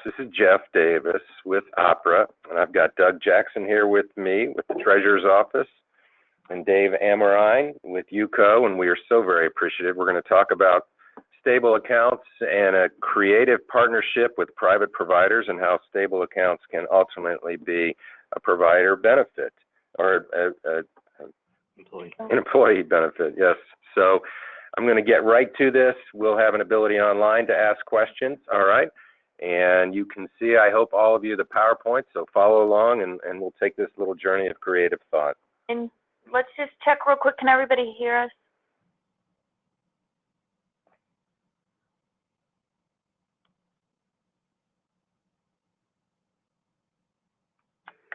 This is Jeff Davis with Opera, and I've got Doug Jackson here with me with the Treasurer's Office, and Dave Amorine with UCO, and we are so very appreciative. We're going to talk about stable accounts and a creative partnership with private providers and how stable accounts can ultimately be a provider benefit or an employee benefit, yes. So I'm going to get right to this. We'll have an ability online to ask questions, all right? And you can see, I hope all of you, the PowerPoint, so follow along and we'll take this little journey of creative thought. And let's just check real quick. Can everybody hear us?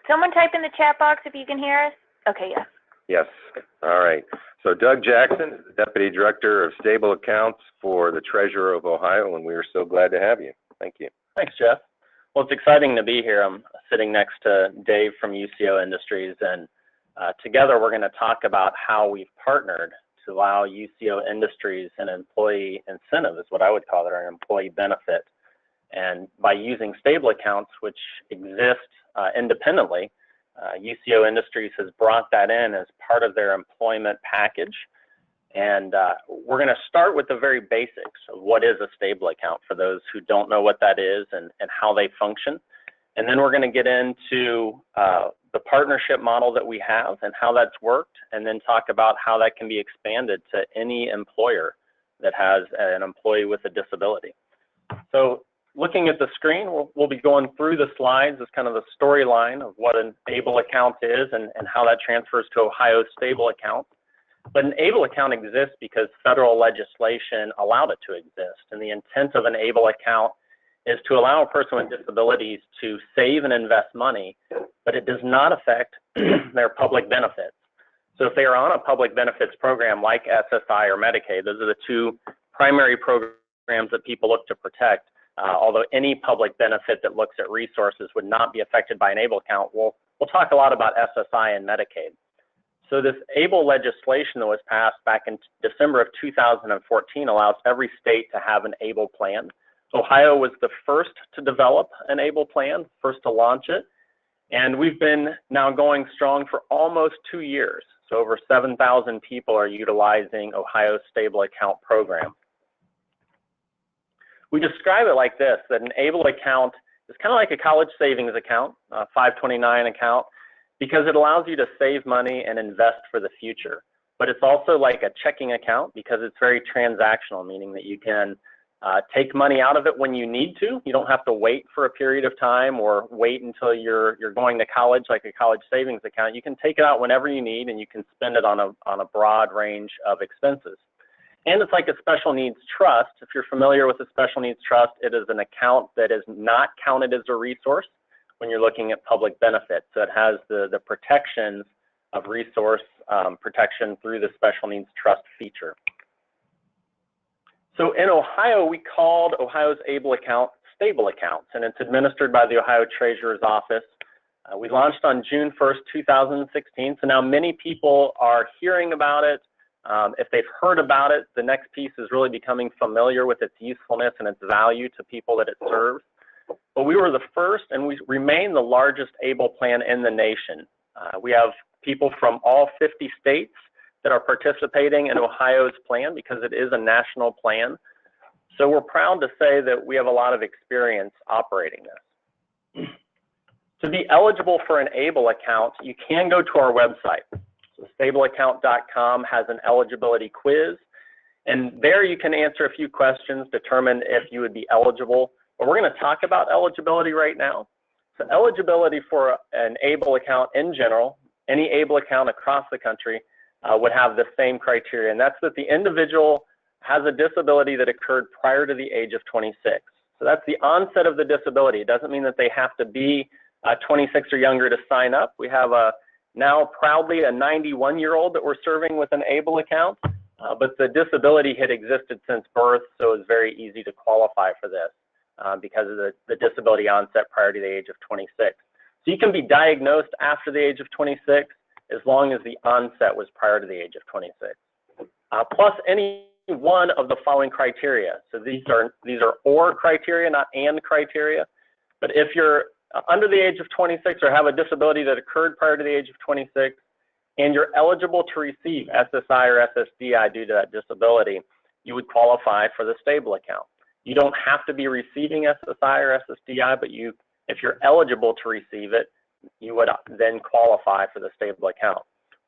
Someone type in the chat box if you can hear us. Okay, yes. Yes. All right. So Doug Jackson is the Deputy Director of Stable Accounts for the Treasurer of Ohio, and we are so glad to have you. Thank you. Thanks, Jeff. Well, it's exciting to be here. I'm sitting next to Dave from UCO Industries, and together we're going to talk about how we've partnered to allow UCO Industries an employee incentive, is what I would call it, or an employee benefit. And by using stable accounts, which exist independently, UCO Industries has brought that in as part of their employment package. And we're going to start with the very basics of what is a stable account for those who don't know what that is and how they function. And then we're going to get into the partnership model that we have and how that's worked, and then talk about how that can be expanded to any employer that has an employee with a disability. So looking at the screen, we'll be going through the slides as kind of the storyline of what an ABLE account is and how that transfers to Ohio's stable account. But an ABLE account exists because federal legislation allowed it to exist. And the intent of an ABLE account is to allow a person with disabilities to save and invest money, but it does not affect their public benefits. So if they are on a public benefits program like SSI or Medicaid, those are the two primary programs that people look to protect. Although any public benefit that looks at resources would not be affected by an ABLE account. We'll talk a lot about SSI and Medicaid. So this ABLE legislation that was passed back in December of 2014 allows every state to have an ABLE plan. Ohio was the first to develop an ABLE plan, first to launch it. And we've been now going strong for almost 2 years. So over 7,000 people are utilizing Ohio's stable account program. We describe it like this, that an ABLE account is kind of like a college savings account, a 529 account, because it allows you to save money and invest for the future. But it's also like a checking account because it's very transactional, meaning that you can take money out of it when you need to. You don't have to wait for a period of time or wait until you're going to college like a college savings account. You can take it out whenever you need, and you can spend it on a broad range of expenses. And it's like a special needs trust. If you're familiar with a special needs trust, it is an account that is not counted as a resource when you're looking at public benefits. So it has the protections of resource protection through the special needs trust feature. So in Ohio, we called Ohio's ABLE account stable accounts, and it's administered by the Ohio Treasurer's Office. We launched on June 1st, 2016. So now many people are hearing about it. If they've heard about it, the next piece is really becoming familiar with its usefulness and its value to people that it serves. But we were the first, and we remain the largest ABLE plan in the nation. We have people from all 50 states that are participating in Ohio's plan because it is a national plan. So we're proud to say that we have a lot of experience operating this. To be eligible for an ABLE account, you can go to our website. So stableaccount.com has an eligibility quiz, and there you can answer a few questions, determine if you would be eligible. But we're going to talk about eligibility right now. So eligibility for an ABLE account in general, any ABLE account across the country would have the same criteria, and that's that the individual has a disability that occurred prior to the age of 26. So that's the onset of the disability. It doesn't mean that they have to be 26 or younger to sign up. We have now proudly a 91-year-old that we're serving with an ABLE account, but the disability had existed since birth, so it's very easy to qualify for this because of the disability onset prior to the age of 26. So you can be diagnosed after the age of 26 as long as the onset was prior to the age of 26. Plus any one of the following criteria. So these are or criteria, not and criteria. But if you're under the age of 26 or have a disability that occurred prior to the age of 26, and you're eligible to receive SSI or SSDI due to that disability, you would qualify for the stable account. You don't have to be receiving SSI or SSDI, but if you're eligible to receive it, you would then qualify for the stable account.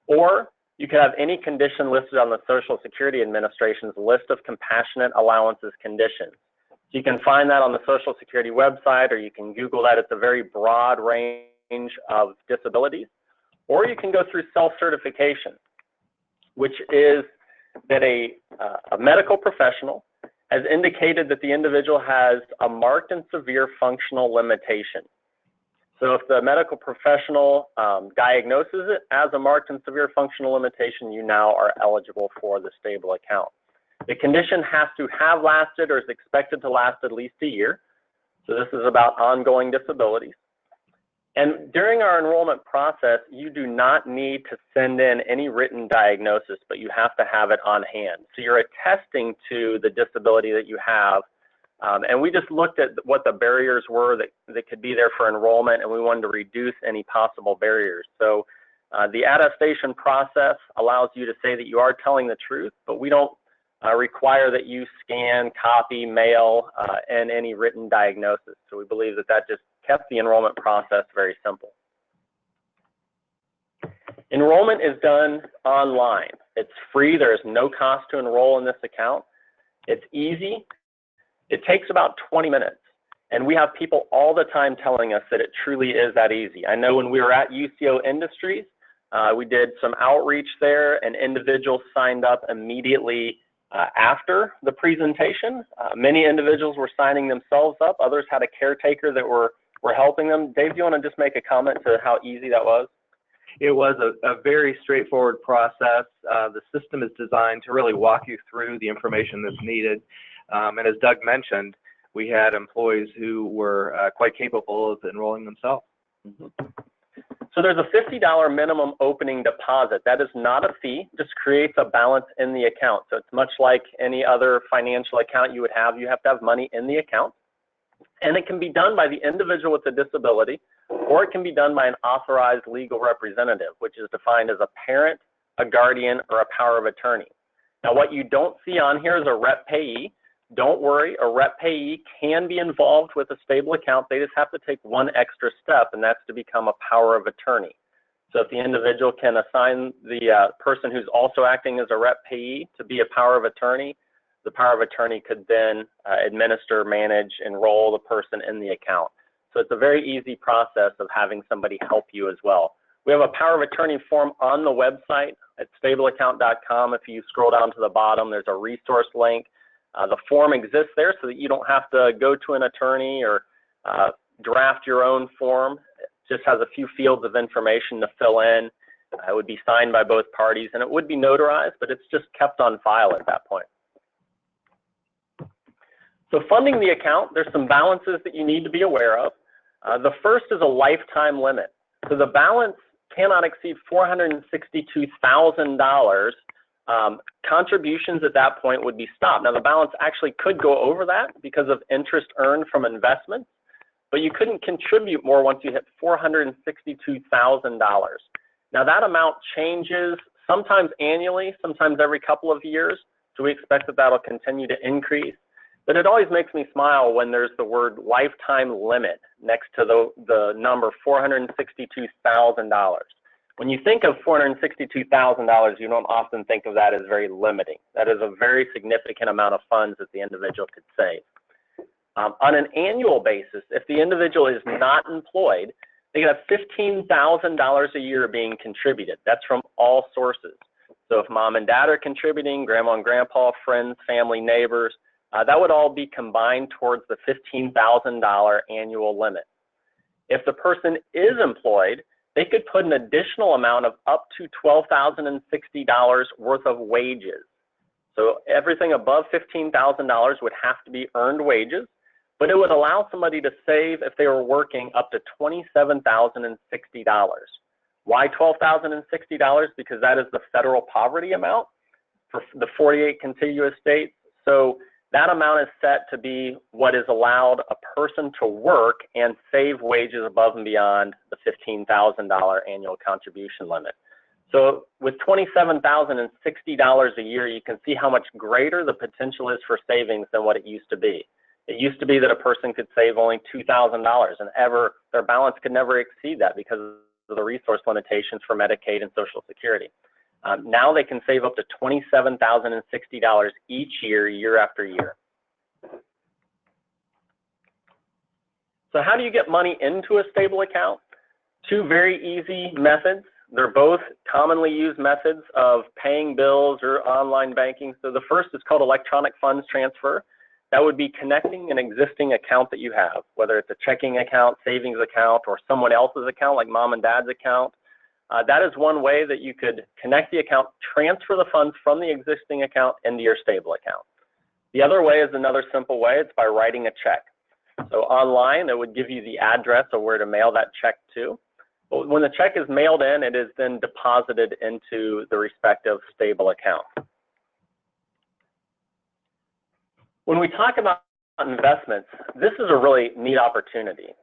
Or you could have any condition listed on the Social Security Administration's list of compassionate allowances conditions. So you can find that on the Social Security website, or you can Google that. It's a very broad range of disabilities. Or you can go through self-certification, which is that a medical professional has indicated that the individual has a marked and severe functional limitation. So if the medical professional diagnoses it as a marked and severe functional limitation, you now are eligible for the stable account. The condition has to have lasted or is expected to last at least a year. So this is about ongoing disabilities. And during our enrollment process, you do not need to send in any written diagnosis, but you have to have it on hand. So you're attesting to the disability that you have. And we just looked at what the barriers were that could be there for enrollment, and we wanted to reduce any possible barriers. So the attestation process allows you to say that you are telling the truth, but we don't require that you scan, copy, mail, and any written diagnosis. So we believe that that just kept the enrollment process very simple. Enrollment is done online. It's free. There is no cost to enroll in this account. It's easy. It takes about 20 minutes. And we have people all the time telling us that it truly is that easy. I know when we were at UCO Industries, we did some outreach there, and individuals signed up immediately after the presentation. Many individuals were signing themselves up. Others had a caretaker that were helping them. Dave, do you want to just make a comment to how easy that was? It was a very straightforward process. The system is designed to really walk you through the information that's needed. And as Doug mentioned, we had employees who were quite capable of enrolling themselves. Mm-hmm. So there's a $50 minimum opening deposit. That is not a fee, just creates a balance in the account. So it's much like any other financial account you would have. You have to have money in the account. And it can be done by the individual with the disability, or it can be done by an authorized legal representative, which is defined as a parent, a guardian, or a power of attorney. Now, what you don't see on here is a rep payee. Don't worry, a rep payee can be involved with a stable account. They just have to take one extra step, and that's to become a power of attorney. So if the individual can assign the person who's also acting as a rep payee to be a power of attorney, the power of attorney could then administer, manage, enroll the person in the account. So it's a very easy process of having somebody help you as well. We have a power of attorney form on the website at stableaccount.com. If you scroll down to the bottom, there's a resource link. The form exists there so that you don't have to go to an attorney or draft your own form. It just has a few fields of information to fill in. It would be signed by both parties, and it would be notarized, but it's just kept on file at that point. So funding the account, there's some balances that you need to be aware of. The first is a lifetime limit. So the balance cannot exceed $462,000. Contributions at that point would be stopped. Now the balance actually could go over that because of interest earned from investments, but you couldn't contribute more once you hit $462,000. Now that amount changes sometimes annually, sometimes every couple of years. So we expect that that'll continue to increase. But it always makes me smile when there's the word lifetime limit next to the number $462,000. When you think of $462,000, you don't often think of that as very limiting. That is a very significant amount of funds that the individual could save. On an annual basis, if the individual is not employed, they have $15,000 a year being contributed. That's from all sources. So if mom and dad are contributing, grandma and grandpa, friends, family, neighbors, that would all be combined towards the $15,000 annual limit. If the person is employed, they could put an additional amount of up to $12,060 worth of wages. So everything above $15,000 would have to be earned wages, but it would allow somebody to save if they were working up to $27,060. Why $12,060? Because that is the federal poverty amount for the 48 contiguous states. So that amount is set to be what is allowed a person to work and save wages above and beyond the $15,000 annual contribution limit. So with $27,060 a year, you can see how much greater the potential is for savings than what it used to be. It used to be that a person could save only $2,000 and their balance could never exceed that because of the resource limitations for Medicaid and Social Security. Now they can save up to $27,060 each year, year after year. So how do you get money into a stable account? Two very easy methods. They're both commonly used methods of paying bills or online banking. So the first is called electronic funds transfer. That would be connecting an existing account that you have, whether it's a checking account, savings account, or someone else's account like mom and dad's account. That is one way that you could connect the account, transfer the funds from the existing account into your stable account. The other way is another simple way. It's by writing a check. So online, it would give you the address of where to mail that check to. But when the check is mailed in, it is then deposited into the respective stable account. When we talk about investments, this is a really neat opportunity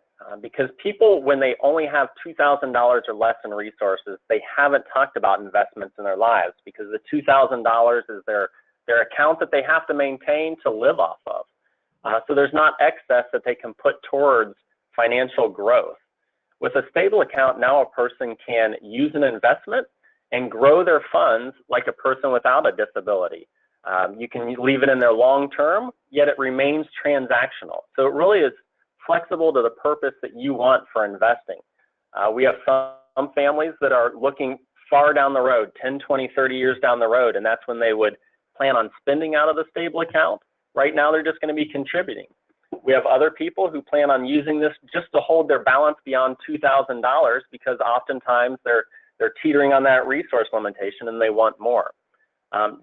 because people, when they only have $2,000 or less in resources, they haven't talked about investments in their lives because the $2,000 is their account that they have to maintain to live off of. So there's not excess that they can put towards financial growth. With a stable account, now a person can use an investment and grow their funds like a person without a disability. You can leave it in there long term, yet it remains transactional. So it really is flexible to the purpose that you want for investing. We have some families that are looking far down the road, 10, 20, 30 years down the road, and that's when they would plan on spending out of the stable account. Right now, they're just going to be contributing. We have other people who plan on using this just to hold their balance beyond $2,000 because oftentimes they're teetering on that resource limitation and they want more.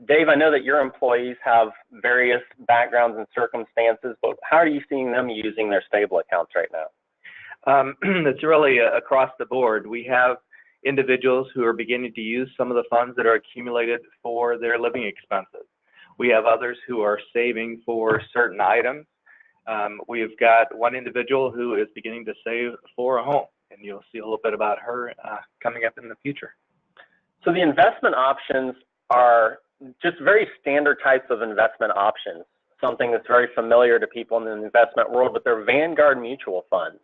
Dave, I know that your employees have various backgrounds and circumstances, but how are you seeing them using their stable accounts right now? It's really across the board. We have individuals who are beginning to use some of the funds that are accumulated for their living expenses. We have others who are saving for certain items. We've got one individual who is beginning to save for a home, and you'll see a little bit about her coming up in the future. So the investment options are just very standard types of investment options, something that's very familiar to people in the investment world, but they're Vanguard mutual funds.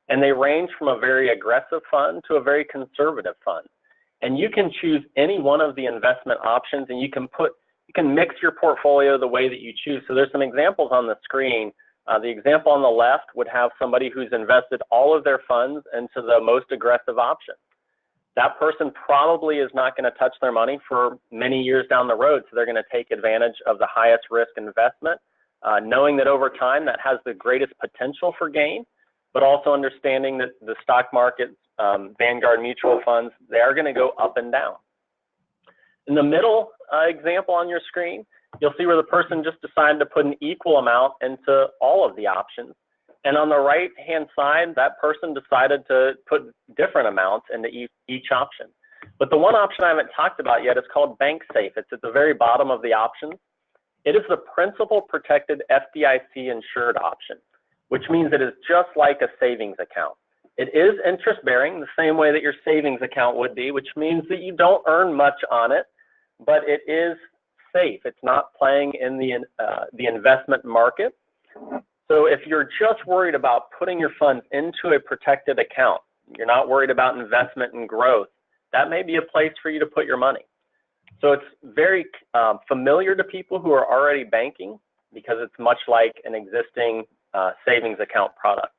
And they range from a very aggressive fund to a very conservative fund. And you can choose any one of the investment options and you can mix your portfolio the way that you choose. So there's some examples on the screen. The example on the left would have somebody who's invested all of their funds into the most aggressive option. That person probably is not going to touch their money for many years down the road, so they're going to take advantage of the highest risk investment, knowing that over time that has the greatest potential for gain, but also understanding that the stock market, Vanguard mutual funds, they are going to go up and down. In the middle example on your screen, you'll see where the person just decided to put an equal amount into all of the options. And on the right-hand side, that person decided to put different amounts into each option. But the one option I haven't talked about yet is called Bank Safe. It's at the very bottom of the options. It is the principal protected FDIC insured option, which means it is just like a savings account. It is interest-bearing the same way that your savings account would be, which means that you don't earn much on it, but it is safe. It's not playing in the investment market. So if you're just worried about putting your funds into a protected account, you're not worried about investment and growth, that may be a place for you to put your money. So it's very familiar to people who are already banking because it's much like an existing savings account product.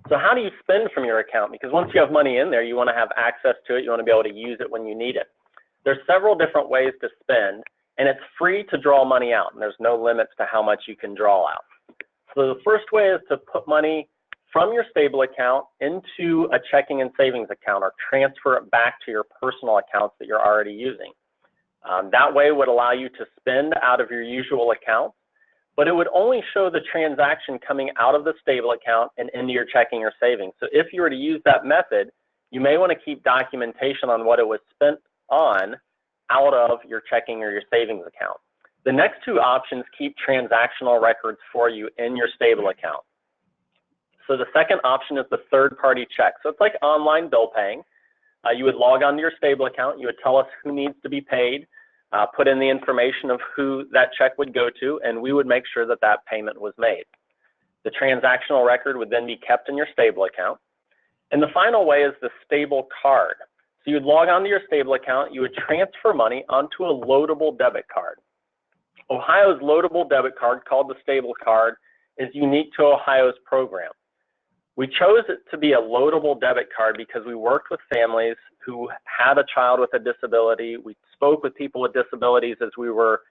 So how do you spend from your account? Because once you have money in there, you want to have access to it. You want to be able to use it when you need it. There's several different ways to spend, and it's free to draw money out, and there's no limits to how much you can draw out. So the first way is to put money from your stable account into a checking and savings account or transfer it back to your personal accounts that you're already using. That way would allow you to spend out of your usual account, but it would only show the transaction coming out of the stable account and into your checking or savings. So if you were to use that method, you may want to keep documentation on what it was spent on out of your checking or your savings account. The next two options keep transactional records for you in your stable account. So the second option is the third-party check. So it's like online bill paying. You would log onto your stable account. You would tell us who needs to be paid, put in the information of who that check would go to, and we would make sure that that payment was made. The transactional record would then be kept in your stable account. And the final way is the stable card. So you'd log onto your stable account, you would transfer money onto a loadable debit card. Ohio's loadable debit card, called the stable card, is unique to Ohio's program. We chose it to be a loadable debit card because we worked with families who had a child with a disability. We spoke with people with disabilities as we were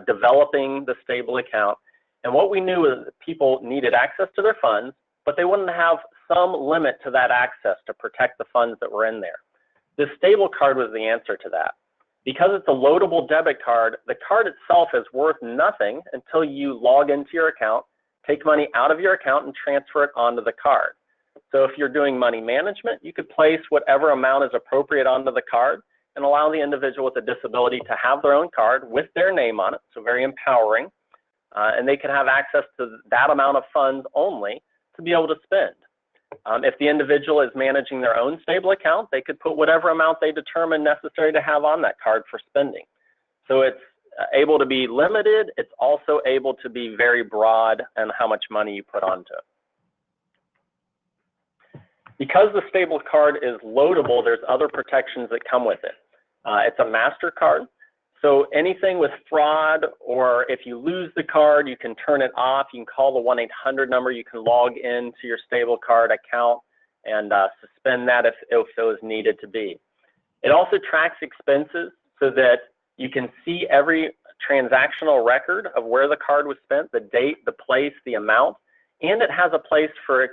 developing the stable account. And what we knew is that people needed access to their funds, but they wouldn't have some limit to that access to protect the funds that were in there. This stable card was the answer to that. Because it's a loadable debit card, the card itself is worth nothing until you log into your account, take money out of your account, and transfer it onto the card. So if you're doing money management, you could place whatever amount is appropriate onto the card and allow the individual with a disability to have their own card with their name on it, so very empowering, and they can have access to that amount of funds only to be able to spend. If the individual is managing their own stable account, they could put whatever amount they determine necessary to have on that card for spending. So it's able to be limited. It's also able to be very broad in how much money you put onto it. Because the stable card is loadable, there's other protections that come with it. It's a MasterCard. So anything with fraud, or if you lose the card, you can turn it off. You can call the 1-800 number. You can log into your stable card account and suspend that if it was needed to be. It also tracks expenses so that you can see every transactional record of where the card was spent, the date, the place, the amount, and it has a place for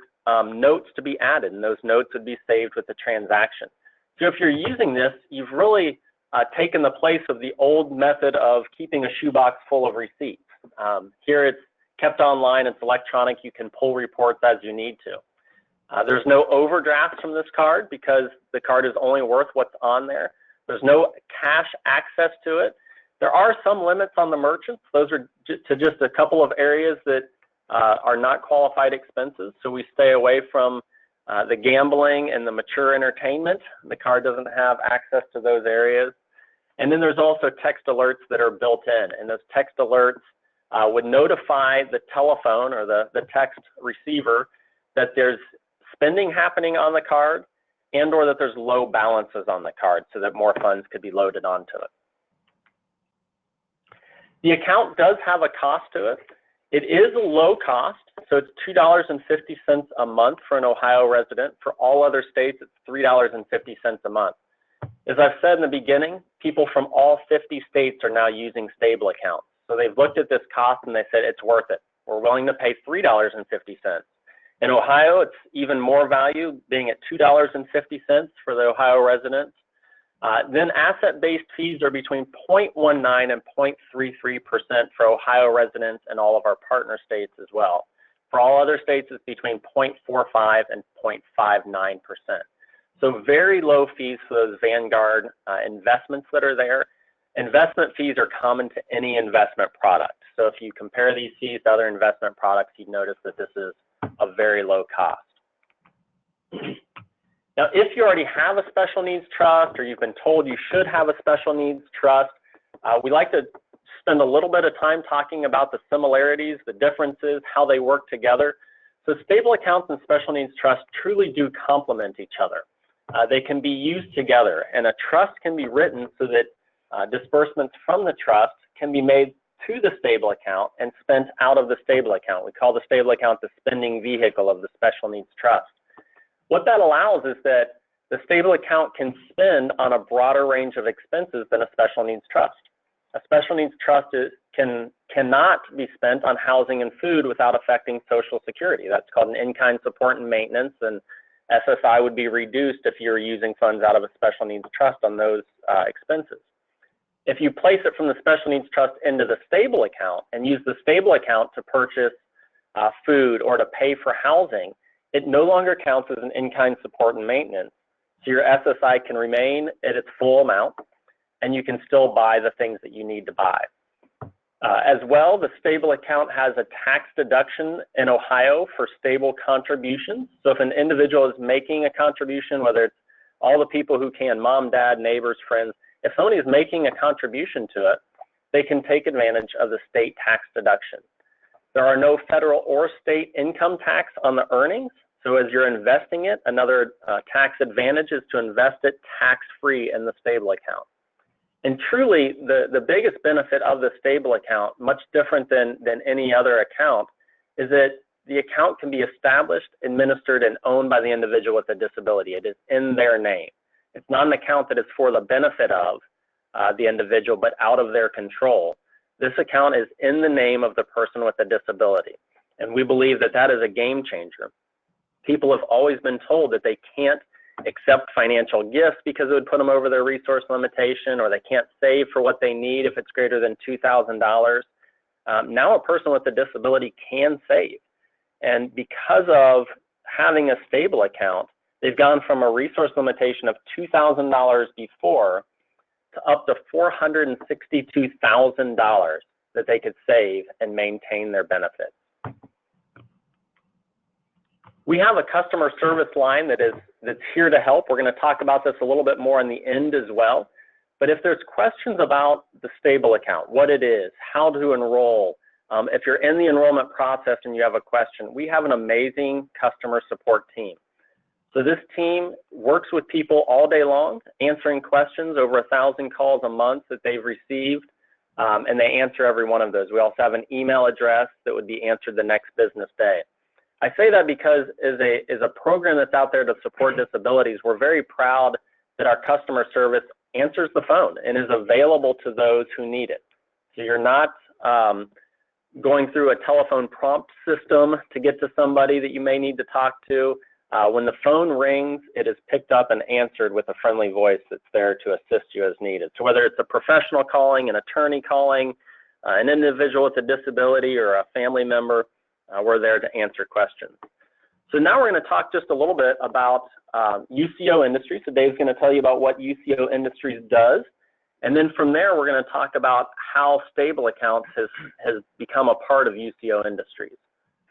notes to be added, and those notes would be saved with the transaction. So if you're using this, you've really taken the place of the old method of keeping a shoebox full of receipts. Here it's kept online, it's electronic, you can pull reports as you need to. There's no overdrafts from this card because the card is only worth what's on there. There's no cash access to it. There are some limits on the merchants. Those are to just a couple of areas that are not qualified expenses, so we stay away from the gambling and the mature entertainment. The card doesn't have access to those areas. And then there's also text alerts that are built in, and those text alerts would notify the telephone or the text receiver that there's spending happening on the card and or that there's low balances on the card so that more funds could be loaded onto it. The account does have a cost to it. It is a low cost, so it's $2.50 a month for an Ohio resident. For all other states, it's $3.50 a month. As I've said in the beginning, people from all 50 states are now using stable accounts. So they've looked at this cost and they said it's worth it. We're willing to pay $3.50. In Ohio, it's even more value, being at $2.50 for the Ohio residents. Then asset-based fees are between 0.19 and 0.33% for Ohio residents and all of our partner states as well. For all other states, it's between 0.45 and 0.59%. So very low fees for those Vanguard investments that are there. Investment fees are common to any investment product. So if you compare these fees to other investment products, you'd notice that this is a very low cost. Now, if you already have a special needs trust or you've been told you should have a special needs trust, we like to spend a little bit of time talking about the similarities, the differences, how they work together. So stable accounts and special needs trusts truly do complement each other. They can be used together, and a trust can be written so that disbursements from the trust can be made to the stable account and spent out of the stable account. We call the stable account the spending vehicle of the special needs trust. What that allows is that the stable account can spend on a broader range of expenses than a special needs trust. A special needs trust cannot be spent on housing and food without affecting Social Security. That's called an in-kind support and maintenance, and SSI would be reduced if you're using funds out of a special needs trust on those expenses. If you place it from the special needs trust into the stable account and use the stable account to purchase food or to pay for housing, it no longer counts as an in-kind support and maintenance. So your SSI can remain at its full amount, and you can still buy the things that you need to buy. As well, the stable account has a tax deduction in Ohio for stable contributions. So if an individual is making a contribution, whether it's all the people who can, mom, dad, neighbors, friends, if somebody is making a contribution to it, they can take advantage of the state tax deduction. There are no federal or state income tax on the earnings. So as you're investing it, another tax advantage is to invest it tax-free in the stable account. And truly, the biggest benefit of the stable account, much different than any other account, is that the account can be established, administered, and owned by the individual with a disability. It is in their name. It's not an account that is for the benefit of the individual, but out of their control. This account is in the name of the person with a disability. And we believe that that is a game changer. People have always been told that they can't accept financial gifts because it would put them over their resource limitation, or they can't save for what they need if it's greater than $2,000. Now a person with a disability can save. And because of having a stable account, they've gone from a resource limitation of $2,000 before to up to $462,000 that they could save and maintain their benefits. We have a customer service line that's here to help. We're going to talk about this a little bit more in the end as well. But if there's questions about the stable account, what it is, how to enroll, if you're in the enrollment process and you have a question, we have an amazing customer support team. So this team works with people all day long, answering questions, over 1,000 calls a month that they've received, and they answer every one of those. We also have an email address that would be answered the next business day. I say that because as a program that's out there to support disabilities, we're very proud that our customer service answers the phone and is available to those who need it. So you're not going through a telephone prompt system to get to somebody that you may need to talk to. When the phone rings, it is picked up and answered with a friendly voice that's there to assist you as needed. So whether it's a professional calling, an attorney calling, an individual with a disability, or a family member, we're there to answer questions. So now we're going to talk just a little bit about UCO Industries. So Dave's going to tell you about what UCO Industries does. And then from there, we're going to talk about how Stable Accounts has become a part of UCO Industries.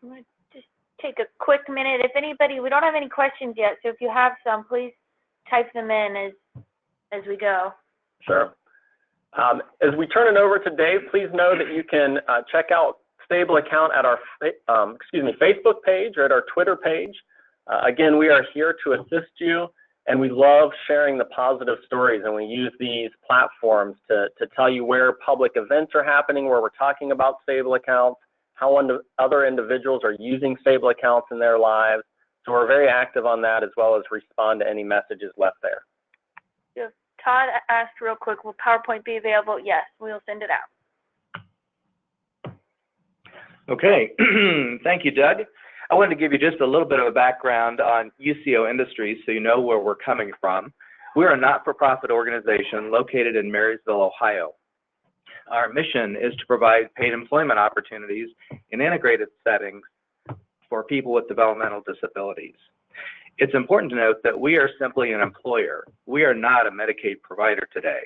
I'm going to just take a quick minute. If anybody, we don't have any questions yet, so if you have some, please type them in as we go. Sure. As we turn it over to Dave, please know that you can check out Stable Account at our Facebook page or at our Twitter page. Again, we are here to assist you, and we love sharing the positive stories, and we use these platforms to tell you where public events are happening, where we're talking about Stable Accounts, how other individuals are using Stable Accounts in their lives. So we're very active on that, as well as respond to any messages left there. So Todd asked real quick, will PowerPoint be available? Yes, we'll send it out. Okay, thank you, Doug. I wanted to give you just a little bit of a background on UCO Industries so you know where we're coming from. We're a not-for-profit organization located in Marysville, Ohio. Our mission is to provide paid employment opportunities in integrated settings for people with developmental disabilities. It's important to note that we are simply an employer. We are not a Medicaid provider today.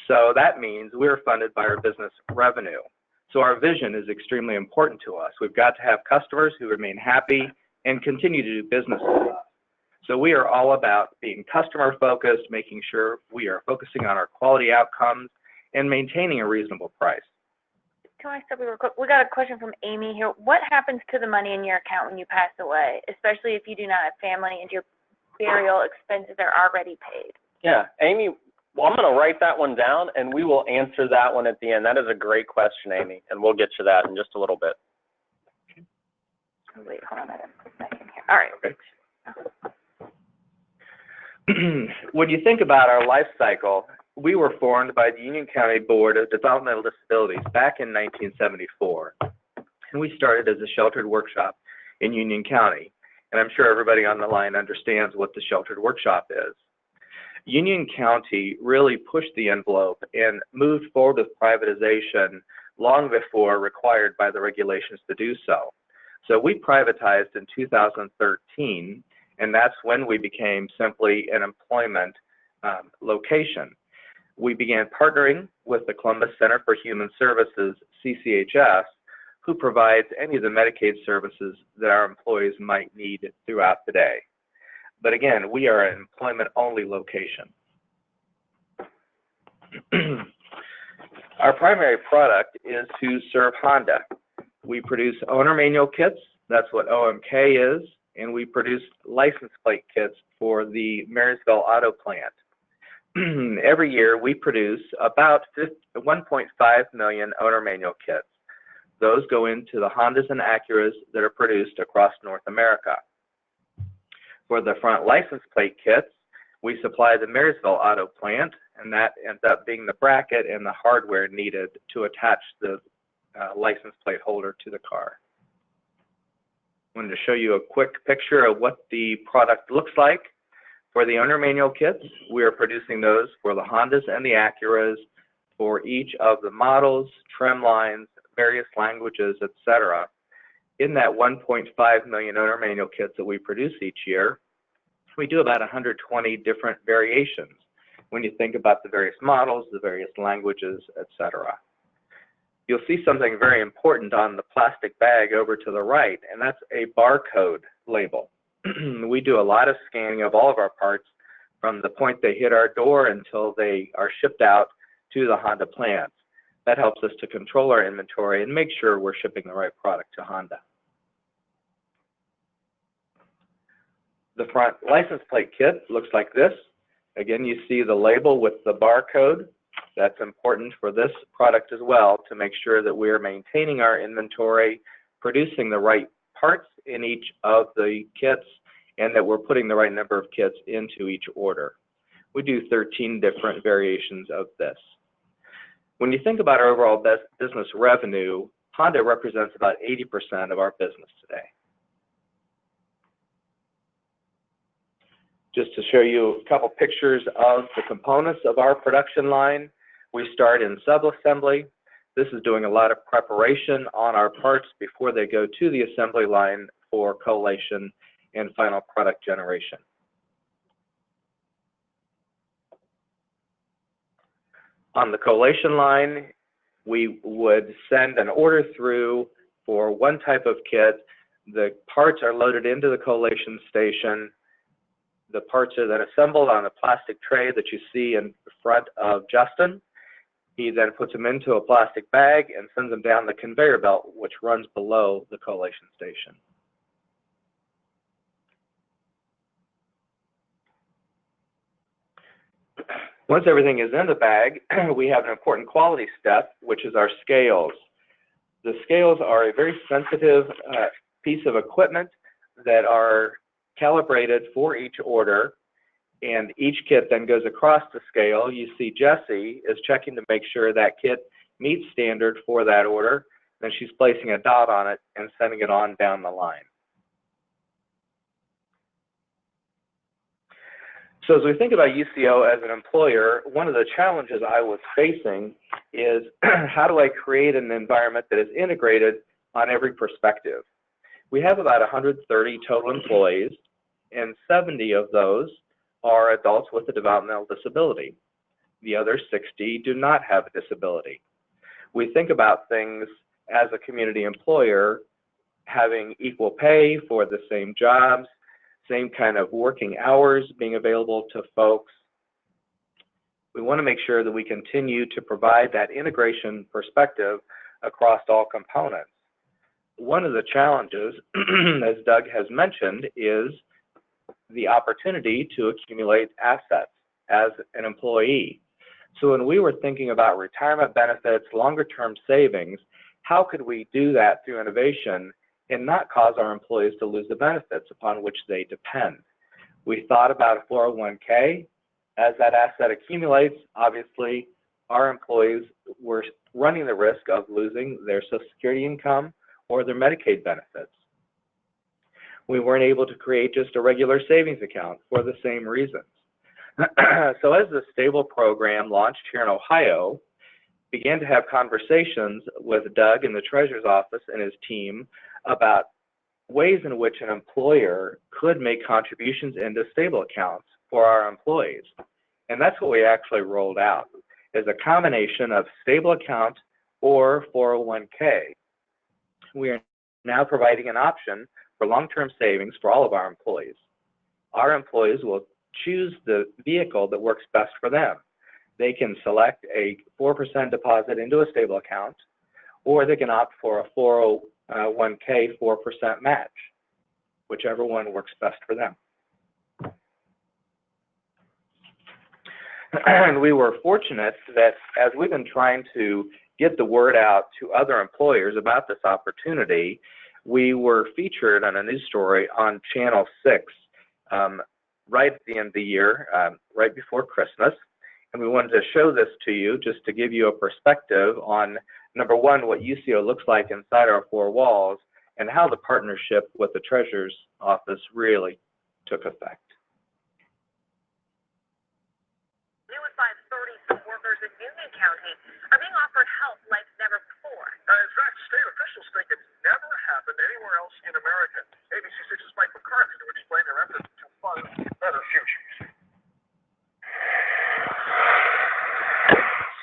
So that means we're funded by our business revenue. So our vision is extremely important to us. We've got to have customers who remain happy and continue to do business with us. So we are all about being customer focused, making sure we are focusing on our quality outcomes and maintaining a reasonable price. Can I stop you real quick? We got a question from Amy here. What happens to the money in your account when you pass away, especially if you do not have family and your burial expenses are already paid? Yeah, Amy, well, I'm going to write that one down, and we will answer that one at the end. That is a great question, Amy, and we'll get to that in just a little bit. Oh, wait, hold on a second here. All right. Okay. When you think about our life cycle, we were formed by the Union County Board of Developmental Disabilities back in 1974, and we started as a sheltered workshop in Union County, and I'm sure everybody on the line understands what the sheltered workshop is. Union County really pushed the envelope and moved forward with privatization long before required by the regulations to do so. So we privatized in 2013, and that's when we became simply an employment location. we began partnering with the Columbus Center for Human Services, CCHS, who provides any of the Medicaid services that our employees might need throughout the day. But again, we are an employment-only location. Our primary product is to serve Honda. We produce owner manual kits, that's what OMK is, and we produce license plate kits for the Marysville Auto Plant. Every year we produce about 1.5 million owner manual kits. Those go into the Hondas and Acuras that are produced across North America. For the front license plate kits, we supply the Marysville Auto Plant, and that ends up being the bracket and the hardware needed to attach the license plate holder to the car. I wanted to show you a quick picture of what the product looks like. For the owner manual kits, we are producing those for the Hondas and the Acuras for each of the models, trim lines, various languages, etc. In that 1.5 million owner manual kits that we produce each year, we do about 120 different variations when you think about the various models, the various languages, etc. You'll see something very important on the plastic bag over to the right, and that's a barcode label. We do a lot of scanning of all of our parts from the point they hit our door until they are shipped out to the Honda plants. That helps us to control our inventory and make sure we're shipping the right product to Honda. The front license plate kit looks like this. Again, you see the label with the barcode. That's important for this product as well to make sure that we're maintaining our inventory, producing the right parts in each of the kits, and that we're putting the right number of kits into each order. We do 13 different variations of this. When you think about our overall business revenue, Honda represents about 80% of our business today. Just to show you a couple pictures of the components of our production line, we start in sub-assembly. This is doing a lot of preparation on our parts before they go to the assembly line for collation and final product generation. On the collation line, we would send an order through for one type of kit. The parts are loaded into the collation station. The parts are then assembled on a plastic tray that you see in front of Justin. He then puts them into a plastic bag and sends them down the conveyor belt, which runs below the collation station. Once everything is in the bag, we have an important quality step, which is our scales. The scales are a very sensitive piece of equipment that are calibrated for each order, and each kit then goes across the scale. You see Jessie is checking to make sure that kit meets standard for that order, then she's placing a dot on it and sending it on down the line. So as we think about UCO as an employer, one of the challenges I was facing is how do I create an environment that is integrated on every perspective? We have about 130 total employees, and 70 of those are adults with a developmental disability. The other 60 do not have a disability. We think about things as a community employer having equal pay for the same jobs, same kind of working hours being available to folks. We want to make sure that we continue to provide that integration perspective across all components. One of the challenges, as Doug has mentioned, is the opportunity to accumulate assets as an employee. So when we were thinking about retirement benefits, longer-term savings, how could we do that through innovation and not cause our employees to lose the benefits upon which they depend? We thought about a 401k. As that asset accumulates, obviously, our employees were running the risk of losing their Social Security income or their Medicaid benefits. We weren't able to create just a regular savings account for the same reasons. So as the Stable program launched here in Ohio, began to have conversations with Doug in the Treasurer's office and his team about ways in which an employer could make contributions into Stable accounts for our employees. And that's what we actually rolled out. is a combination of stable account or 401k. We are now providing an option for long-term savings for all of our employees. Our employees will choose the vehicle that works best for them. They can select a 4% deposit into a stable account, or they can opt for a 401k 4% match, whichever one works best for them. And we were fortunate that as we've been trying to get the word out to other employers about this opportunity, we were featured on a news story on Channel 6 right at the end of the year, right before Christmas. And we wanted to show this to you just to give you a perspective on, number one, what UCO looks like inside our four walls and how the partnership with the Treasurer's Office really took effect. New and 530 workers in Union County are being offered help like never before. In fact, state officials think it's never happened anywhere else in America. ABC 6's Mike McCarthy to explain their efforts to fund better futures.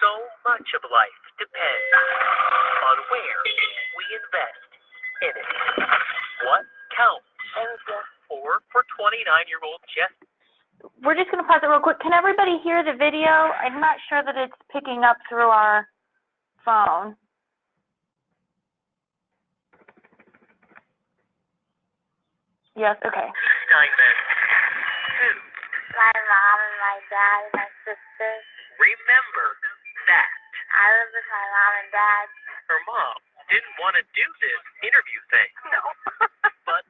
So much of life depends on where we invest in it. What counts? Or for 29-year-old Jeff. We're just going to pause it real quick. Can everybody hear the video? I'm not sure that it's picking up through our phone. Yes, okay. Steinman. 2. My mom and my dad and my sister. Remember that. I live with my mom and dad. Her mom didn't want to do this interview thing. No. But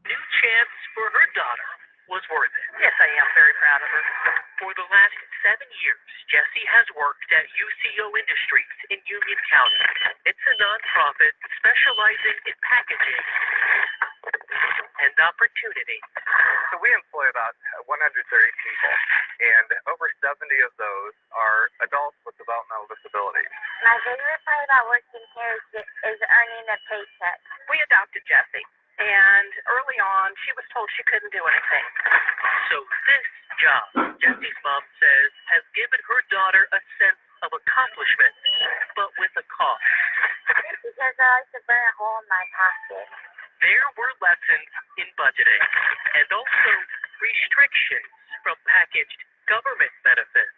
new chance for her daughter was worth it. Yes, I am very proud of her. For the last 7 years, Jessie has worked at UCO Industries in Union County. It's a nonprofit specializing in packaging and opportunity. So we employ about 130 people, and over 70 of those are adults with developmental disabilities. My favorite part about working here is earning a paycheck. We adopted Jessie, and early on, she was told she couldn't do anything. So this job, Jessie's mom says, has given her daughter a sense of accomplishment, but with a cost. Because I like to burn a hole in my pocket. There were lessons in budgeting and also restrictions from packaged government benefits.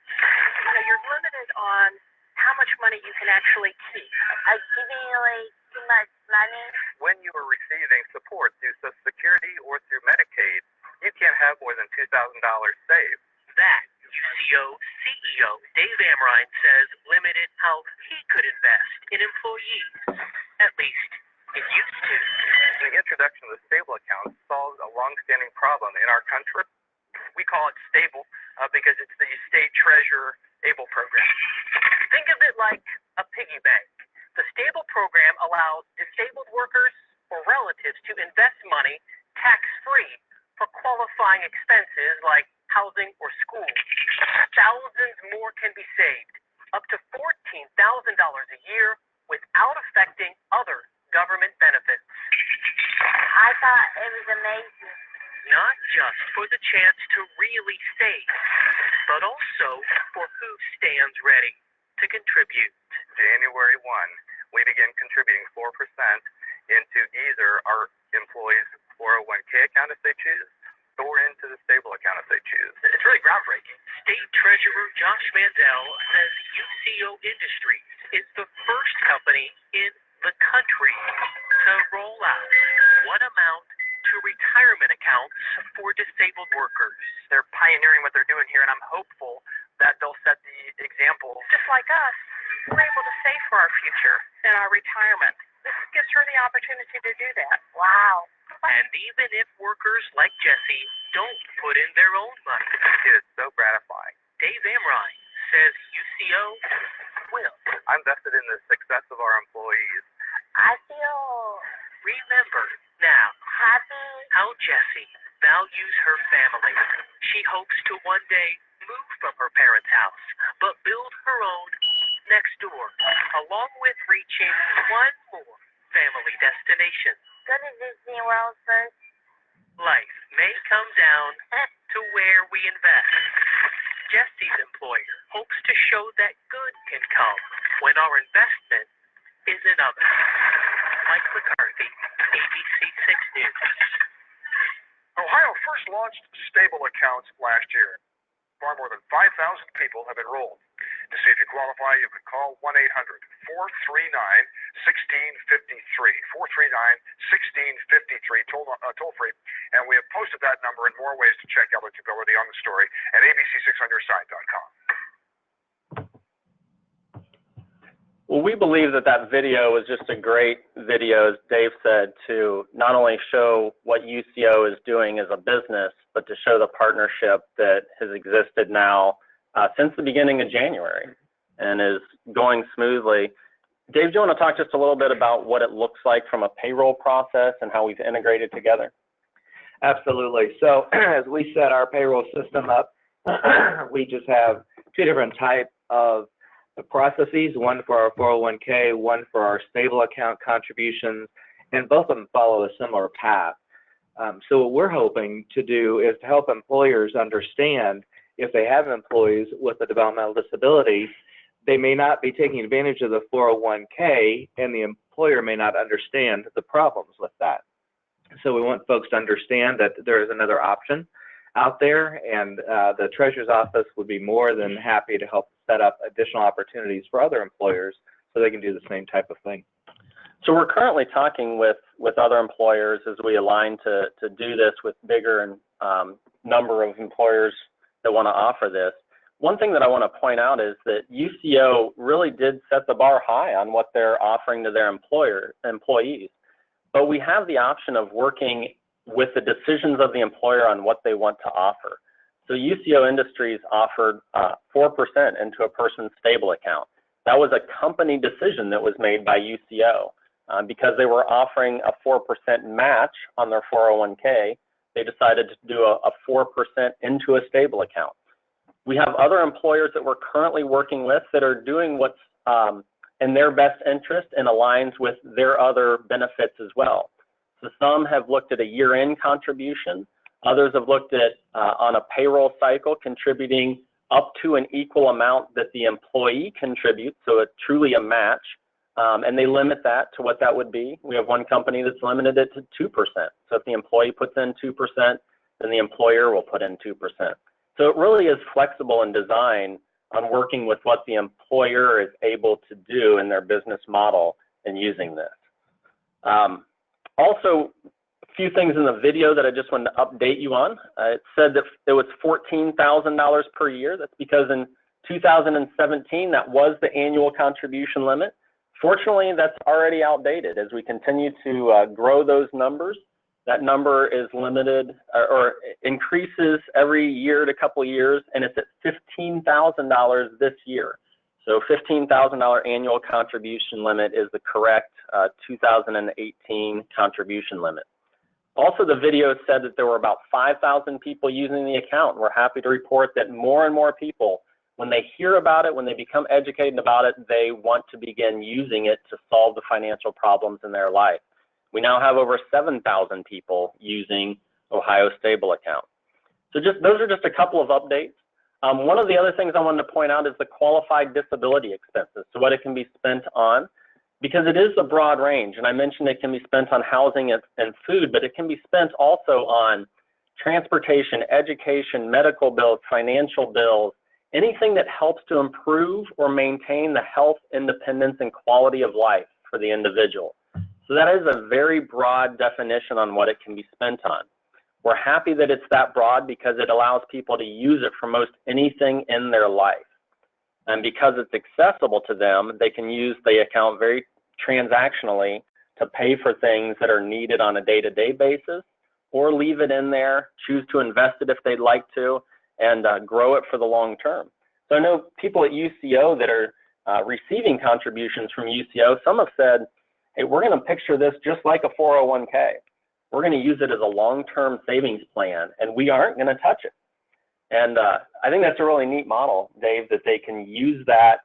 You're limited on how much money you can actually keep. Accumulate too much money. When you are receiving support through Social Security or through Medicaid, you can't have more than $2,000 saved. That, UCO CEO Dave Amrine says, limited how he could invest in employees. At least it used to. The introduction of the stable account solved a long-standing problem in our country. We call it stable because it's the state treasurer ABLE program. Think of it like a piggy bank. The stable program allows disabled workers or relatives to invest money tax-free for qualifying expenses like housing or school. Thousands more can be saved, up to $14,000 a year without affecting other government benefits. I thought it was amazing. Not just for the chance to really save, but also for who stands ready to contribute. January 1, we begin contributing 4% into either our employees' 401k account if they choose, or into the stable account if they choose. It's really groundbreaking. State Treasurer Josh Mandel says UCO Industries is the first company in the country to roll out one amount to retirement accounts for disabled workers. They're pioneering what they're doing here, and I'm hopeful that they'll set the example. Just like us, we're able to save for our future and our retirement. This gives her the opportunity to do that. Wow. And even if workers like Jessie don't put in their own money, It is so gratifying. Dave Amrine says UCO will. I'm vested in the success of our employees. I feel Remember now happy. how Jessie values her family. She hopes to one day move from her parents' house, but build her own next door, along with reaching one more family destination. Go to Disney World first. Life may come down to where we invest. Jesse's employer hopes to show that good can come when our investment is in others. Mike McCarthy, ABC 6 News. Ohio first launched stable accounts last year. Far more than 5,000 people have enrolled. To see if you qualify, you can call 1-800-439-1653. 439-1653, toll free. And we have posted that number and more ways to check eligibility on the story at abc6onsyourSide.com. Well, we believe that that video was just a great video, as Dave said, to not only show what UCO is doing as a business, but to show the partnership that has existed now since the beginning of January and is going smoothly. Dave, do you want to talk just a little bit about what it looks like from a payroll process and how we've integrated together? Absolutely. So as we set our payroll system up, we just have two different types of processes, one for our 401k, one for our stable account contributions, and both of them follow a similar path. So what we're hoping to do is to help employers understand if they have employees with a developmental disability, they may not be taking advantage of the 401k, and the employer may not understand the problems with that. So we want folks to understand that there is another option out there, and the Treasurer's Office would be more than happy to help set up additional opportunities for other employers so they can do the same type of thing. So we're currently talking with other employers as we align to do this with bigger number of employers that want to offer this. One thing that I want to point out is that UCO really did set the bar high on what they're offering to their employees, but we have the option of working with the decisions of the employer on what they want to offer. So UCO Industries offered 4% into a person's stable account. That was a company decision that was made by UCO. Because they were offering a 4% match on their 401k, they decided to do a 4% into a stable account. We have other employers that we're currently working with that are doing what's in their best interest and aligns with their other benefits as well. So some have looked at a year-end contribution. Others have looked at, on a payroll cycle, contributing up to an equal amount that the employee contributes, so it's truly a match. And they limit that to what that would be. We have one company that's limited it to 2%. So if the employee puts in 2%, then the employer will put in 2%. So it really is flexible in design on working with what the employer is able to do in their business model and using this. Also, a few things in the video that I just wanted to update you on. It said that it was $14,000 per year. That's because in 2017, that was the annual contribution limit. Fortunately, that's already outdated. As we continue to grow those numbers, that number is limited or increases every year to couple of years, and it's at $15,000 this year. So $15,000 annual contribution limit is the correct 2018 contribution limit. Also, the video said that there were about 5,000 people using the account. We're happy to report that more and more people, when they hear about it, when they become educated about it, they want to begin using it to solve the financial problems in their life. We now have over 7,000 people using Ohio Stable Account. So those are just a couple of updates. One of the other things I wanted to point out is the qualified disability expenses, so what it can be spent on, because it is a broad range. And I mentioned it can be spent on housing and food, but it can be spent also on transportation, education, medical bills, financial bills, anything that helps to improve or maintain the health, independence, and quality of life for the individual. So that is a very broad definition on what it can be spent on. We're happy that it's that broad because it allows people to use it for most anything in their life. And because it's accessible to them, they can use the account very transactionally to pay for things that are needed on a day-to-day basis, or leave it in there, choose to invest it if they'd like to, and grow it for the long term. So I know people at UCO that are receiving contributions from UCO, some have said, hey, we're going to picture this just like a 401k. We're going to use it as a long-term savings plan, and we aren't going to touch it. And I think that's a really neat model, Dave, that they can use that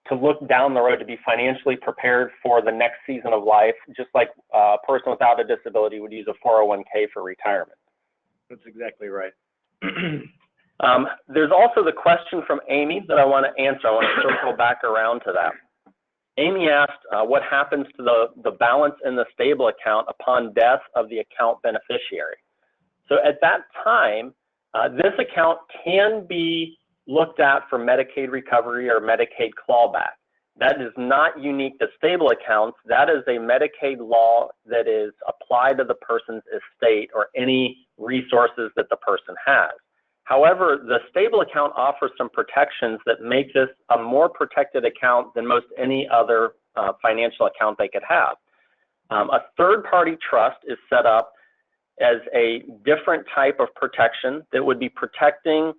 to look down the road, to be financially prepared for the next season of life, just like a person without a disability would use a 401k for retirement. That's exactly right. There's also the question from Amy that I want to answer. I want to circle back around to that. Amy asked what happens to the balance in the stable account upon death of the account beneficiary. So at that time, this account can be looked at for Medicaid recovery or Medicaid clawback. That is not unique to stable accounts. That is a Medicaid law that is applied to the person's estate or any resources that the person has. However, the stable account offers some protections that make this a more protected account than most any other financial account they could have. A third-party trust is set up as a different type of protection that would be protecting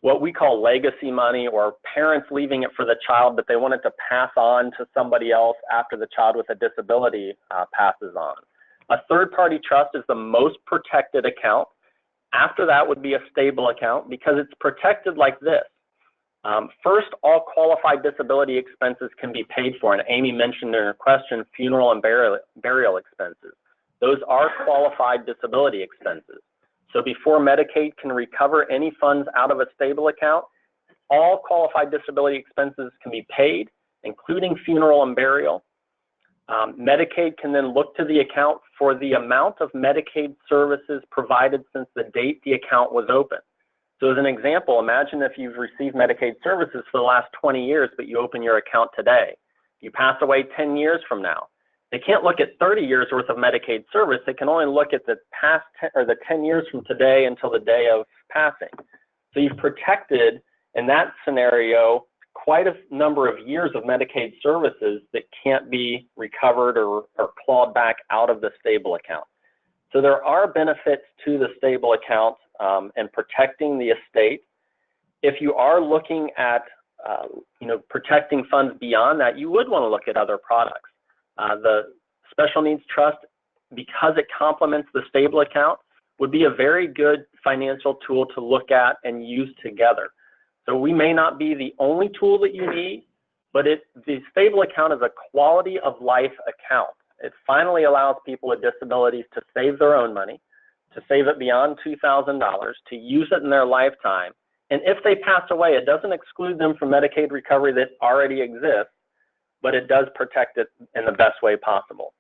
what we call legacy money, or parents leaving it for the child but they wanted to pass on to somebody else after the child with a disability passes on. A third-party trust is the most protected account. After that would be a stable account because it's protected like this. First, all qualified disability expenses can be paid for, and Amy mentioned in her question funeral and burial expenses. Those are qualified disability expenses. So before Medicaid can recover any funds out of a stable account, all qualified disability expenses can be paid, including funeral and burial. Medicaid can then look to the account for the amount of Medicaid services provided since the date the account was open. So as an example, imagine if you've received Medicaid services for the last 20 years, but you open your account today. You pass away 10 years from now. They can't look at 30 years worth of Medicaid service. They can only look at the past 10 years from today until the day of passing. So you've protected, in that scenario, quite a number of years of Medicaid services that can't be recovered or clawed back out of the stable account. So there are benefits to the stable account and protecting the estate. If you are looking at protecting funds beyond that, you would want to look at other products. The special needs trust, because it complements the stable account, would be a very good financial tool to look at and use together. So we may not be the only tool that you need, but the stable account is a quality of life account. It finally allows people with disabilities to save their own money, to save it beyond $2,000, to use it in their lifetime. And if they pass away, it doesn't exclude them from Medicaid recovery that already exists, but it does protect it in the best way possible.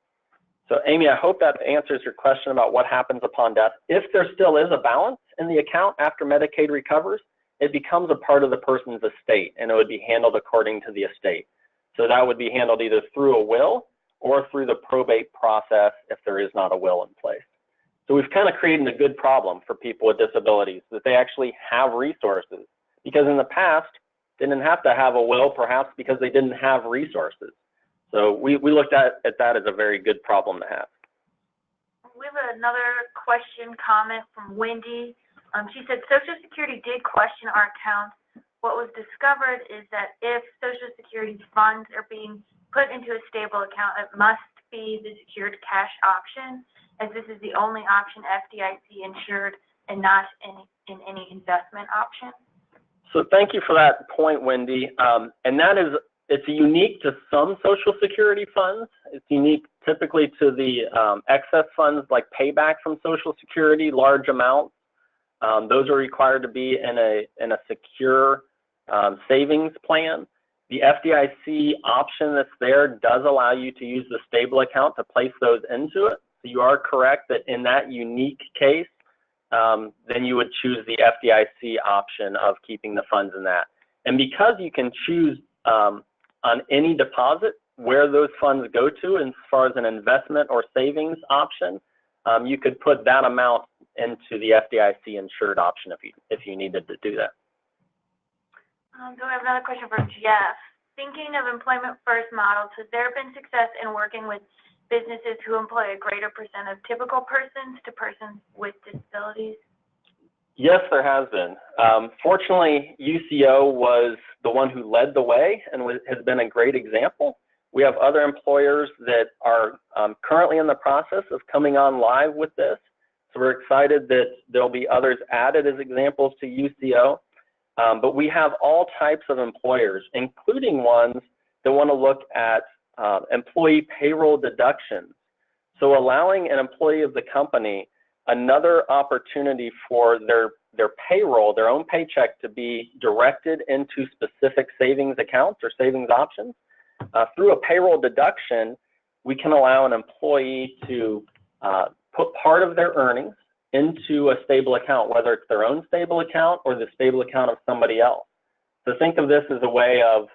So Amy, I hope that answers your question about what happens upon death. If there still is a balance in the account after Medicaid recovers, it becomes a part of the person's estate, and it would be handled according to the estate. So that would be handled either through a will or through the probate process if there is not a will in place. So we've kind of created a good problem for people with disabilities, that they actually have resources, because in the past, they didn't have to have a will, perhaps because they didn't have resources. So we looked at that as a very good problem to have. We have another question, comment from Wendy. She said, Social Security did question our accounts. What was discovered is that if Social Security funds are being put into a stable account, it must be the secured cash option, as this is the only option FDIC insured and not in any investment option. So thank you for that point, Wendy. And that is, it's unique to some Social Security funds. It's unique typically to the excess funds like payback from Social Security, large amounts. Those are required to be in a secure savings plan. The FDIC option that's there does allow you to use the stable account to place those into it. So you are correct that in that unique case, then you would choose the FDIC option of keeping the funds in that. And because you can choose on any deposit where those funds go to as far as an investment or savings option, you could put that amount into the FDIC insured option if you needed to do that. So we have another question from Jeff. Thinking of employment first models, has there been success in working with businesses who employ a greater percent of typical persons to persons with disabilities? Yes, there has been. Fortunately, UCO was the one who led the way and has been a great example. We have other employers that are currently in the process of coming on live with this. So we're excited that there'll be others added as examples to UCO. But we have all types of employers, including ones that want to look at employee payroll deductions. So allowing an employee of the company another opportunity for their their payroll, their own paycheck, to be directed into specific savings accounts or savings options. Through a payroll deduction, we can allow an employee to put part of their earnings into a stable account, whether it's their own stable account or the stable account of somebody else. So think of this as a way of,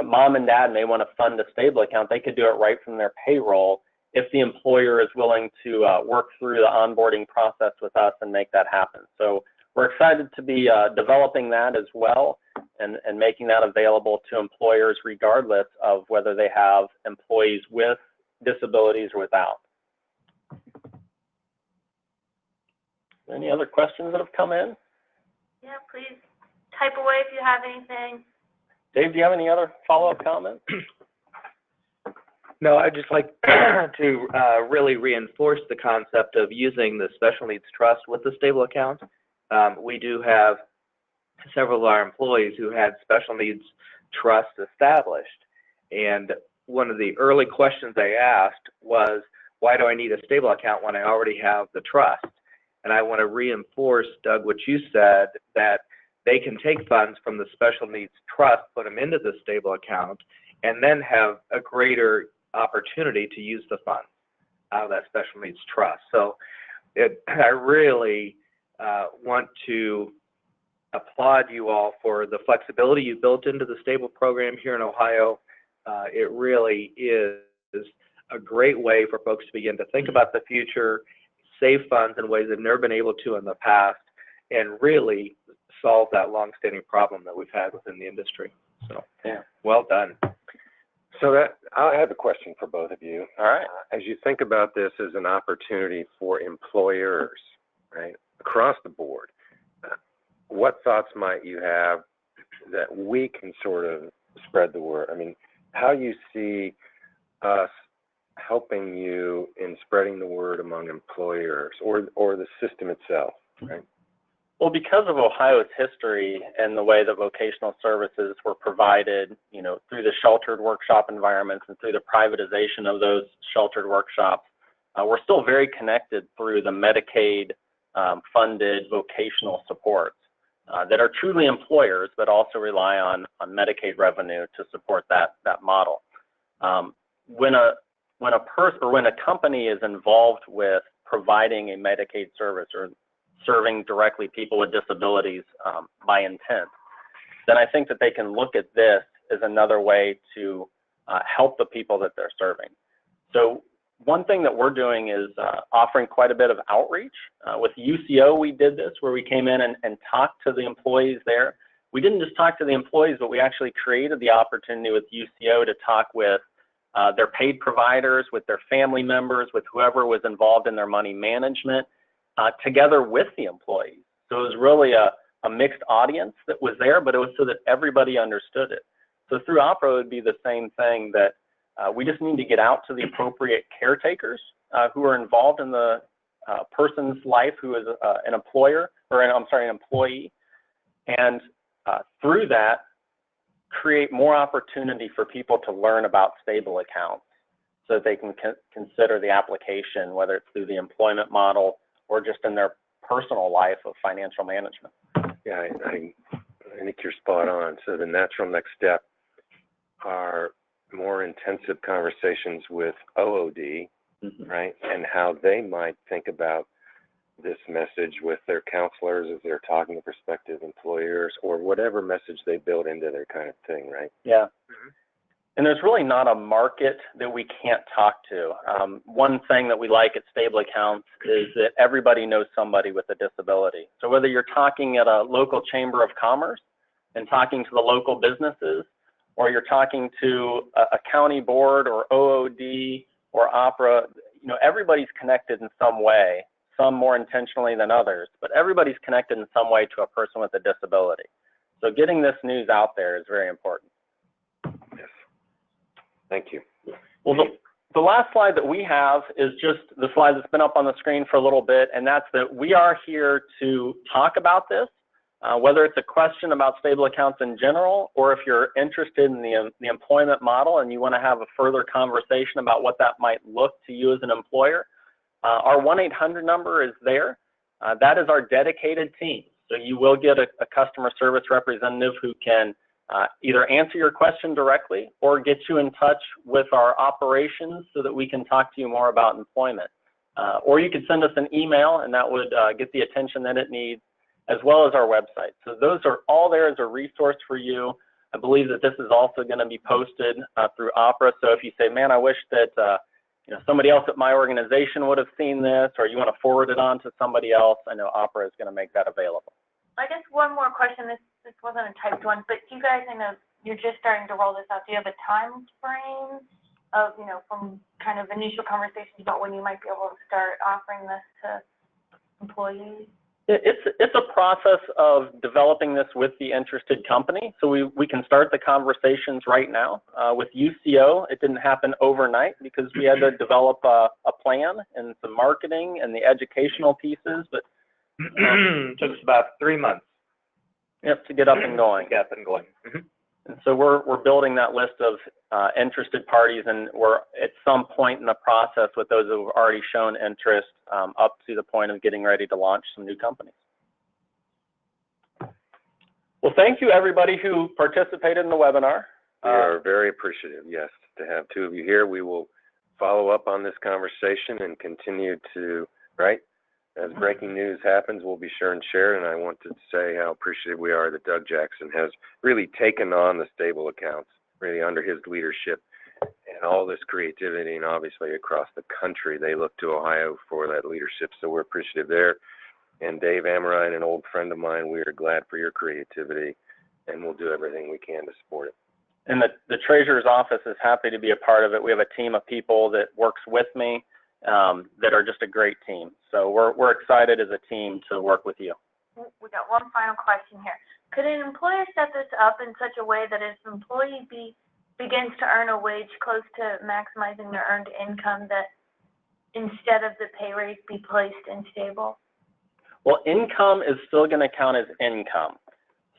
mom and dad may want to fund a stable account. They could do it right from their payroll if the employer is willing to work through the onboarding process with us and make that happen. So we're excited to be developing that as well and making that available to employers regardless of whether they have employees with disabilities or without. Any other questions that have come in? Yeah, please type away if you have anything. Dave, do you have any other follow-up comments? No, I'd just like to really reinforce the concept of using the special needs trust with the stable account. We do have several of our employees who had special needs trust established, and one of the early questions they asked was, why do I need a stable account when I already have the trust? And I want to reinforce, Doug, what you said, that they can take funds from the special needs trust, put them into the stable account, and then have a greater opportunity to use the funds out of that special needs trust. So I really want to applaud you all for the flexibility you built into the stable program here in Ohio. It really is a great way for folks to begin to think about the future, save funds in ways they've never been able to in the past, and really solve that long-standing problem that we've had within the industry. So, yeah, well done. So I have a question for both of you. All right. As you think about this as an opportunity for employers, right, across the board, what thoughts might you have that we can sort of spread the word? I mean, how you see us helping you in spreading the word among employers or the system itself, right? Well, because of Ohio's history and the way that vocational services were provided, through the sheltered workshop environments and through the privatization of those sheltered workshops, we're still very connected through the Medicaid funded vocational supports that are truly employers, but also rely on Medicaid revenue to support that model. When a company is involved with providing a Medicaid service or serving directly people with disabilities by intent, then I think that they can look at this as another way to help the people that they're serving. So one thing that we're doing is offering quite a bit of outreach. With UCO, we did this where we came in and talked to the employees there. We didn't just talk to the employees, but we actually created the opportunity with UCO to talk with their paid providers, with their family members, with whoever was involved in their money management, together with the employees. So it was really a mixed audience that was there, but it was so that everybody understood it. So through Opera, it would be the same thing, that we just need to get out to the appropriate caretakers who are involved in the person's life who is an employer, or an employee, and through that, create more opportunity for people to learn about stable accounts so that they can consider the application, whether it's through the employment model or just in their personal life of financial management. Yeah, I think you're spot on. So the natural next step are more intensive conversations with OOD, right, and how they might think about this message with their counselors as they're talking to prospective employers, or whatever message they build into their kind of thing, right? Yeah. And there's really not a market that we can't talk to. One thing that we like at Stable Accounts is that everybody knows somebody with a disability. So whether you're talking at a local chamber of commerce and talking to the local businesses, or you're talking to a county board or OOD or Opera, everybody's connected in some way, some more intentionally than others, but everybody's connected in some way to a person with a disability. So getting this news out there is very important. Yes. Thank you. Well, the last slide that we have is just the slide that's been up on the screen for a little bit, and that's that we are here to talk about this, whether it's a question about stable accounts in general, or if you're interested in the employment model and you want to have a further conversation about what that might look to you as an employer. Our 1-800 number is there. That is our dedicated team. So you will get a customer service representative who can either answer your question directly or get you in touch with our operations so that we can talk to you more about employment. Or you could send us an email, and that would get the attention that it needs, as well as our website. So those are all there as a resource for you. I believe that this is also going to be posted through Opera. So if you say, man, I wish that somebody else at my organization would have seen this, or you want to forward it on to somebody else, I know Opera is going to make that available. I guess one more question. This wasn't a typed one, but you guys, I know you're just starting to roll this out. Do you have a time frame of, from kind of initial conversations about when you might be able to start offering this to employees? It's a process of developing this with the interested company. So we can start the conversations right now. With UCO, it didn't happen overnight because we had to develop a plan and some marketing and the educational pieces, but took us about 3 months. Yep, to get up and going. Mm-hmm. And so we're building that list of interested parties, and we're at some point in the process with those who have already shown interest up to the point of getting ready to launch some new companies. Well, thank you everybody who participated in the webinar. We are very appreciative, yes, to have two of you here. We will follow up on this conversation and continue to, as breaking news happens, we'll be sure and share. And I want to say how appreciative we are that Doug Jackson has really taken on the stable accounts, really under his leadership and all this creativity. And obviously across the country, they look to Ohio for that leadership. So we're appreciative there. And Dave Amorine, an old friend of mine, we are glad for your creativity, and we'll do everything we can to support it. And the Treasurer's Office is happy to be a part of it. We have a team of people that works with me that are just a great team. So we're excited as a team to work with you. We got one final question here. Could an employer set this up in such a way that if an employee begins to earn a wage close to maximizing their earned income, that instead of the pay rate be placed in stable? Well, income is still going to count as income.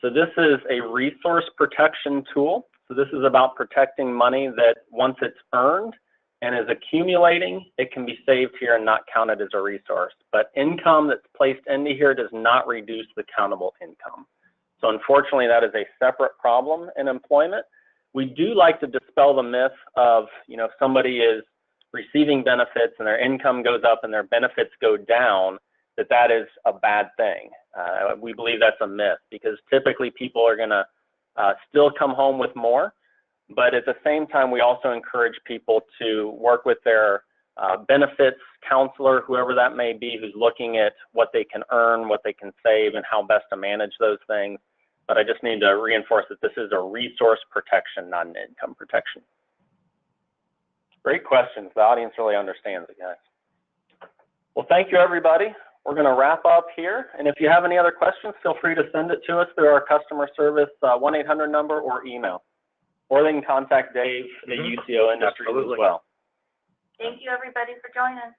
So this is a resource protection tool. So this is about protecting money that once it's earned and is accumulating, it can be saved here and not counted as a resource. But income that's placed into here does not reduce the countable income. So unfortunately, that is a separate problem in employment. We do like to dispel the myth of, if somebody is receiving benefits and their income goes up and their benefits go down, that is a bad thing. We believe that's a myth because typically people are going to still come home with more. But at the same time, we also encourage people to work with their benefits counselor, whoever that may be, who's looking at what they can earn, what they can save, and how best to manage those things. But I just need to reinforce that this is a resource protection, not an income protection. Great questions. The audience really understands it, guys. Well, thank you, everybody. We're going to wrap up here. And if you have any other questions, feel free to send it to us through our customer service 1-800 number or email. Or they can contact Dave at UCO Industries as well. Thank you, everybody, for joining us.